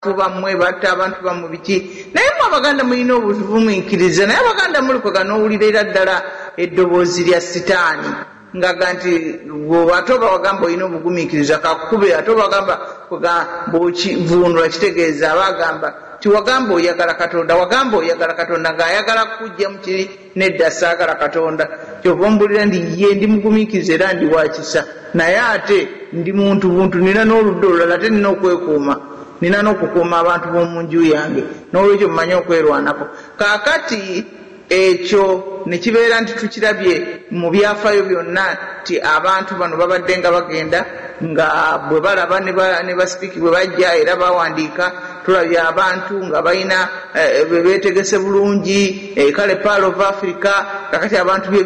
bamwe batta abantu bamu biki naye mu Abaganda mulina obuvumiikiriza naye Abaganda muli kwega n'owulira ddala eddoboozi lya sitaani ngaga nti ate oba wagamba olina obugumiikiriza kakube ate oba wagamba bw'okivuunula kitegeeza aba agamba ti wagamba oyagala Katonda ng'ayagala kujja mu kiri nedda saagala Katonda kyova ombulira ndi ye ndi mugumiikiriza era ndi wakisa naye ate ndi muntu buntu nina n'oludda olulala ate nina okwekuuma nina n'okukuuma abantu b'omu nju yange n'olwekyo mmanyi okwerwanako kaakati ekyo ne kibeera nti tukirabye mu byafaayo byonna ti abantu bano babadde nga bagenda nga bwe balaba ne basipiiki bwe bajja era bawandiika tulabye abantu nga balina beetegese bulungi kale Pearl of Africa kakati abantu bye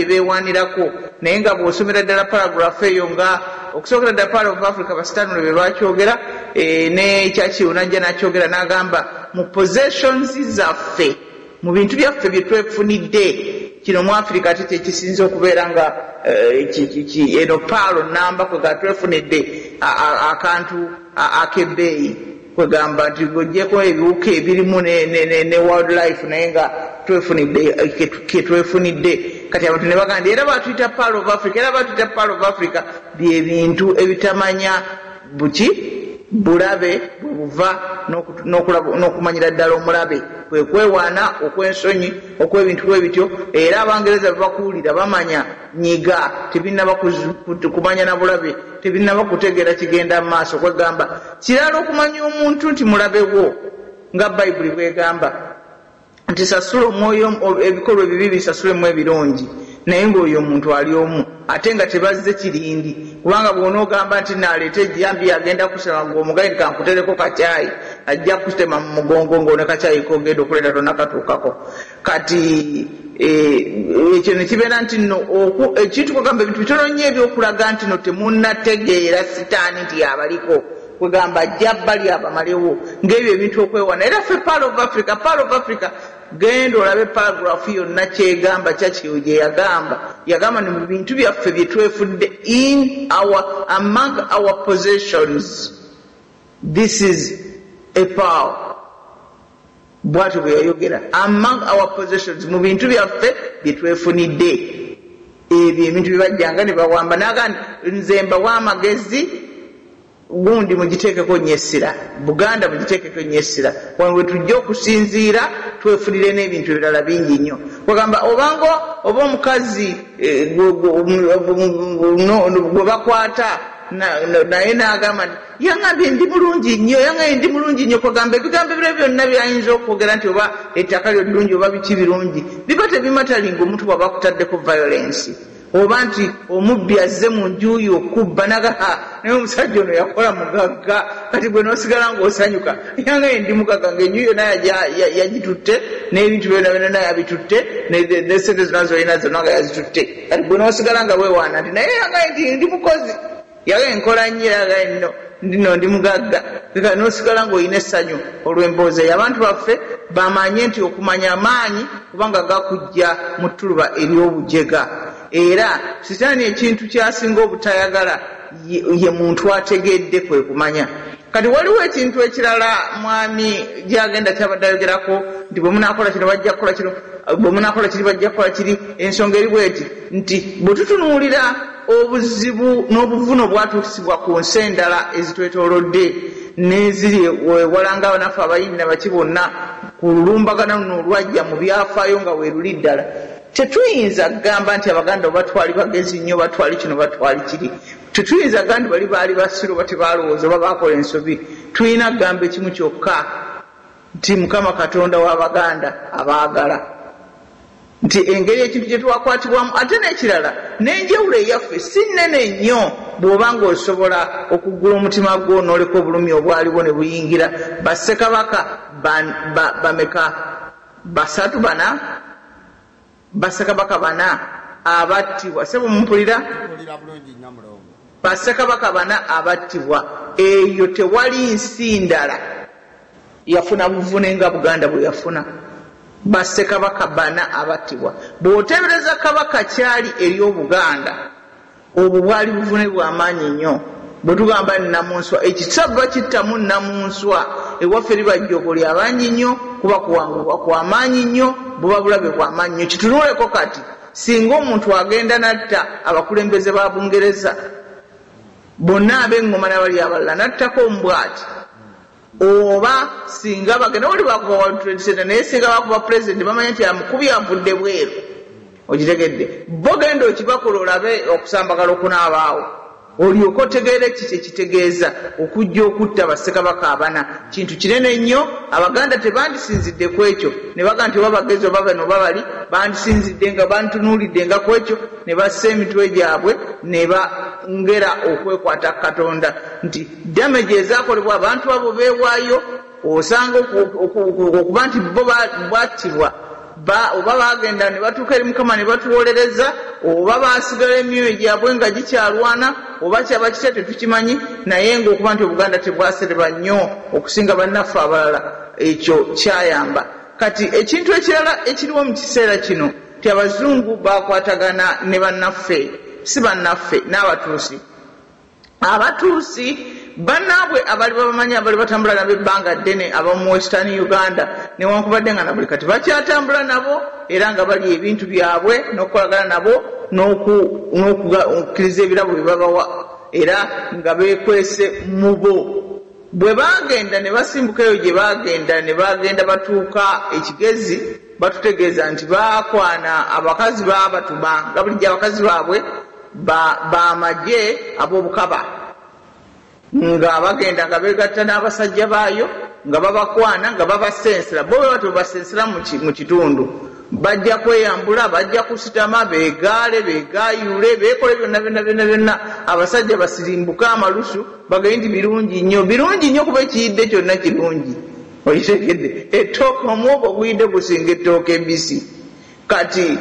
beewaanirako naye nga bw'osomera ddala paragraph eyo nga okusookera ddala Pearl of Africa basitaanule bye bakyogera ne Churchill najja nakyogera n'agamba mu possessions zaffe mu bintu byaffe bye twefunidde kino mu Africa ate kyekisinza okubeera nga eno paalo namba kwega twefunidde akantu ak'ebbeeyi kwegamba nti gojjeko ebiwuka ebirimu ne wildlife naye nga twefunidde kati abantu ne bagamba era batuyita Pearl of Africa bye bintu ebitamanya bulabe bwebuva n'okumanyira ddala omulabe kwe kwewaana okw'ensonyi okw'ebintu bwe bityo era Abangereza bebakuwulira bamanya nyiga tebinnaba kumanya na bulabe tebinnaba kutegeera kigenda mu maaso kwegamba kirala okumanya omuntu nti mulabe wo nga Bayibuli bwegamba nti sasula omwoyo ebikolwa ebibi bisasulemu ebirungi naye ng'oyo omuntu ali omu ate nga tebazze kirindi kubanga bw'onoogamba nti naaleeta ejjambi agenda kusema ng'omugaini kankutereko kacaayi ajja kutema mu mugongo ng'one kacaayi kogenda okuleeta tonakatuukako kati ekyo ne kibeera nti nno ekintu kwegamba ebintu bitono nnyo ebyokulaga nti no temunnategeera sitaani nti abaliko kwegamba ajja bbali abamalewo ng'ebyo ebintu okwewana era ffe Pearl of Africa genda olabe paragraph yonna kyegamba Churchill gye yagamba ni mu bintu byaffe bye twefudde among our possessions this is a power bwatyo bwe yayogera among our possessions mu bintu byaffe bye twefunidde ebyo ebintu byebajjanga ne bawamba nagandi nze mbawa amagezi gundi mugiteekeko nyessira Buganda mugiteekeko nyessira wanwe tujja okusinziira twefunire n'ebintu ebirala bingi nnyo kwegamba oba omukazi gwe bakwata naye n'agamba yaŋambye ndi mulungi nnyo kwegamba ebigambo ebiro byonna byayinza okwogera nti oba ettaka lyo ddungi oba biki birungi biba tebimatalinga omuntu bw'aba akutaddeko violence oba nti omubbi azze mu njuyi okubba naye omusajja ono yakola mugagga kati gwe n'osigala ng'osanyuka yangaye ndi mugagga ng'enjuyi yonna yagitutte n'ebintu byonna yabitutte n'esente zonna zolina zonna nga yazitutte kati gwe n'osigala nga weewaana nti naye yangaye nti ndi mukozi yagaye nkola nnyo yagaye nno ndi mugagga kati n'osigala ng'olina essanyu olw'emboozi eyo abantu baffe bamanye nti okumanya amaanyi kubanga gakujja mu ttuluba ery'obujega era sitaani ekintu kyasinga obutayagala ye muntu ategedde kwe kumanya kati waliwo ekintu ekirala mwami gyagenda kyabadde ayogerako nti bwe munaakola kino bajja kukola kino bwe munaakola kiri bajja kukola kiri ensonga eri bweti nti bwe tutunuulira obuzibu n'obuvuno bwatuusibwa ku nsi endala ezitwetoolodde n'eziri walanga naffe abayindi baki bonna ku lulumbagana luno olwajja mu byafaayo nga weeruli ddala tetuyinza kugamba nti Abaganda oba twali bagezi nnyo batwali kino batwali kiri tetuyinza kugamba nti bali baali basiro oba tebalowooza oba baakola ensobi tulina kugamba ekimu kyokka nti Mukama Katonda w'Abaganda abaagala nti engeri ekintu kye twakwatibwamu ate n'ekirala n'enjawulo eyaffe si nnene nnyo bw'oba ng'osobola okuggula omutima gwo n'oleka obulumi obwaliwo ne buyingira bassekabaka bameka bassekabaka bana abattibwa sebo mumpulira bassekabaka bana abattibwa eyo tewali nsi ndala yafuna buvune nga Buganda bwe yafuna bassekabaka bana abattibwa bw'otebereza kabaka kyali eri Obuganda obwo bwali buvune bw'amaanyi nnyo bwe tugamba namunswa ekisaba bakittamu namunswa ewaffe libajjogoli abangi nnyo kuba kuwangulwa kw'amaanyi nnyo buba bulabe bw'amaanyi nnyo kitunuuleko kati singa omuntu agenda natta abakulembeze ba Bungereza bonna ab'eŋŋoma n'abali abalala nattako ombwati oba singa bagenda wali bakuba World Trade Center naye singa bakuba pulezidenti bamanya nti amukubi avudde bweru okitegedde bo genda okibakola olabe okusambagala okunaabaawo olyoka otegeere kiki ekitegeeza okujja okutta bassekabaka abana kintu kinene nnyo abaganda tebandisinzidde ku ekyo ne baga nti oba bagezi oba bano oba bali bandisinzidde nga bantunuulidde nga ku ekyo ne bassa emitwe gyabwe ne bongera okwekwata Katonda nti damage ezakolebwa abantu abo beewaayo osanga okuba nti bo battibwa oba bagenda ne batuuka eri Mukama ne batuwolereza oba basigala emyoyo gyabwe nga gikyalwana oba kyaba kitya tetukimanyi naye ngaokuba nti Obuganda tebwasereba nnyo okusinga bannaffe abalala ekyo kyayamba kati ekintu ekirala ekiriwo mu kiseera kino ti abazungu bakwatagana ne bannaffe si bannaffe n'abatuusi abatuusi bannaabwe abali babamanyi abali batambula nabo ebbanga ddene abamu Western Uganda newankubadde nga nabuli kati bakyatambula nabo era nga bali ebintu byabwe n'okukolagana nabo n'okukkiriza ebirabo bye babawa era nga beekwese mu bo bwe bagenda ne basimbukayo gye bagenda ne bagenda batuuka ekigezi batutegeeza nti bakwana abakazi baabatuma nga bulijjo abakazi baabwe bamagye ab'obukaba nga bagenda nga begatta n'abasajja baayo nga babakwana nga babasensera bo bwe basensera mu kitundu bajja kweyambula bajja kusitama beegaale beegaayule beekole byonna abasajja basirimbuka amalusu bagaye nti birungi nnyo kuba ekiyidde kyonna kirungi okitegedde ettooke omwogo oguyidde gusinga ettooke embisi kati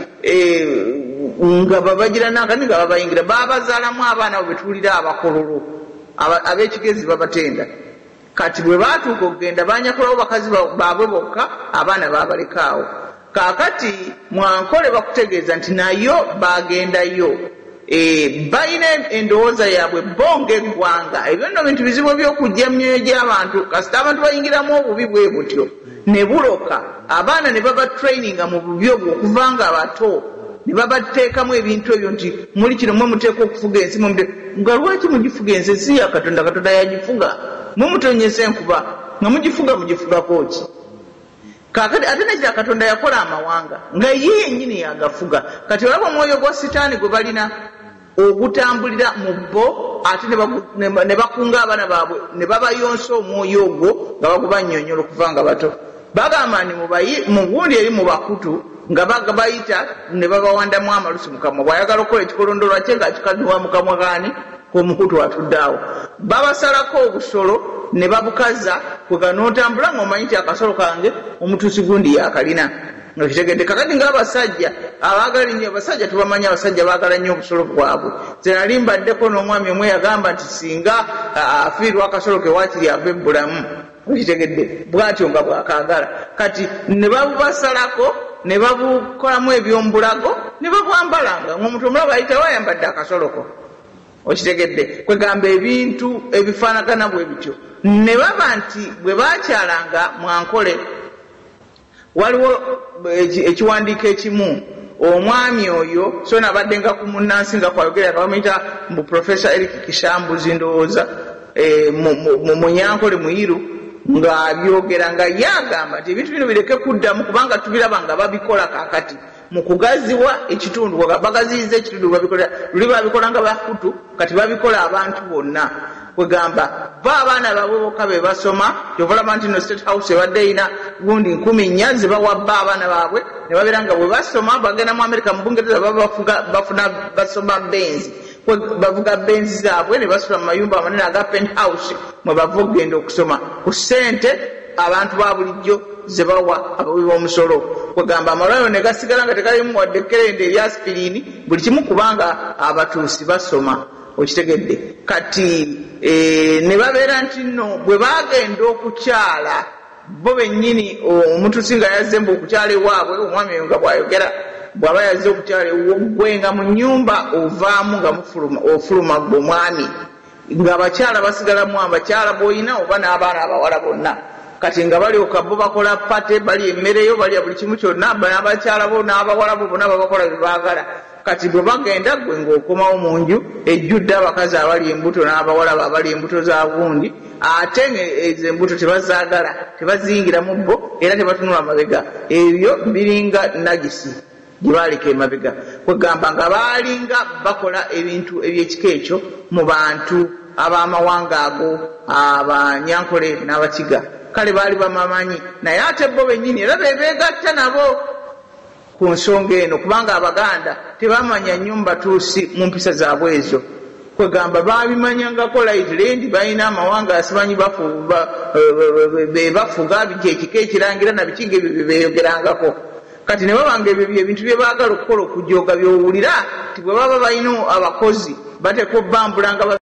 nga babagira nakani nga babayingira babazaalamu abaana bwe betuulira abakololo ab'ekigezi babatenda kati bwe baatuuka okugenda banyakulawo bakazi baabwe bokka abaana babalekaawo kaakati Mwankole bakutegeeza nti nayo bagendayo balina endowooza yaabwe bonga eggwanga ebyo nno bintu bizibu by'okujja mu myoyo gy'abantu kasita abantu bayingiramu obubi bwe butyo ne buloka abaana ne baba traininga mu bubi obwo okuvanga abato ne babateekamu ebintu ebyo nti muli kino mwe muteeka okufuga ensi nga lwaki mugifuga ensi ensi ya Katonda Katonda yagifuga mwe mutonyesa enkuba nga mugifugako ki kaakati ate nekira Katonda yakola amawanga nga ye yennyini yagafuga kati olaba omwoyo gwa sitaani gwe balina ogutambulira mu bo ate ne bakunga abaana baabwe ne babayonsa omwoyo ogwo nga bagubannyonnyola okuva nga bato bagamba ni mu gundi eri mu bakutu nga bayita ne babawandamu amalusu mukamwa bw'ayagala okukola ekikolondolwa kye ng'akikaddiwa mukamwa gaani k'omukutu atuddeawo babasalako obusolo ne babukaza kwega n'otambula ng'omanyi nti akasolo kange omutuusi gundi yakalina okitegedde kakati ng'abasajja abaagala nnyo abasajja tubamanyi abasajja baagala nnyo obusolo bwabwe ze nali mbaddeko n'omwami omwe yagamba nti singa afiirwa akasolo ke waakiri ava ebbulamu okitegedde bw'atyo nga bw'akaagala kati ne babubasalako ne babukolamu ebyomubulago ne babwambalanga ng'omuntu omulaba ayitawo ayambadde akasoloko okitegedde kwegamba ebintu ebifaanagana bwe bityo ne baba nti bwe bakyalanga Mwankole waliwo ekiwandiiko ekimu omwami oyo so nabadde nga ku munnansi nga kwayogera nga bamuyita mbu Profesa Eric Kishambuzi ndowooza mu Nyankole muyiru ng'abyogera nga yagamba nti ebintu bino bireke kuddamu kubanga tubiraba nga babikola kaakati mu kugaziwa ekitundu bagaziyiza ekitundu luli babikola nga bakutu kati babikola abantu bonna kwegamba bo abaana baabwe bokka be basoma kyovalaba nti no State House ebadde eyina gundi 14 ze bawa bba abaana baabwe ne babeera nga bwe basoma bagenda mu America mu Bungereza bafuna basoma benzi bavuga benzi zaabwe ne basula mu mayumba amanene aga penthouse mwe bava okugenda okusoma ku ssente abantu ba bulijjo ze bawa abawi b'omusolo kwegamba amalwaliro ne gasigala nga tegalimu wadde ekkerende erya aspirini buli kimu kubanga abatuusi basoma okitegedde kati ne babeera nti nno bwe bagenda okukyala bo bennyini omutuusi nga yazze mbu okukyala ewaabwe omwami oyo nga bw'ayogera bw'aba yazze okukyala gwe nga mu nnyumba ovaamu nga ofuluma gwe omwami ng'abakyala basigalamu abakyala boyina oba n'abaana abawala bonna kati nga balyoka bo bakola pate bali emmereyo balya buli kimu kyonna n'abakyala bo n'abawala bo bonna babakola bye baagala kati bwe bagenda gwe ng'okomawo mu nju ejjudde abakazi abali embuto n'abawala abali embuto za gundi ate ezo embuto tebazaagala tebazingira mu bo era tebatunula mabega ebyo biringa nagisi gye baaleka emabega kwegamba nga baalinga bakola ebintu ebyekika ekyo mu bantu ab'amawanga ago abanyankole n'abakiga kale baali bamamanyi naye ate bo bennyini era bebeegatta nabo ku nsonga eno kubanga abaganda tebamanya nnyo mbatuusi mu mpisa zaabwe ezo kwegamba babimanyangako laitirendi balina amawanga asimanyi bebafuga ekika ekirangira nabikiga ebyo byebeyogerangako kati ne babanga ebyo ebintu bye baagala okukola okujooga byowulira ti bwe baba balina abakozi bateeka obbambulanga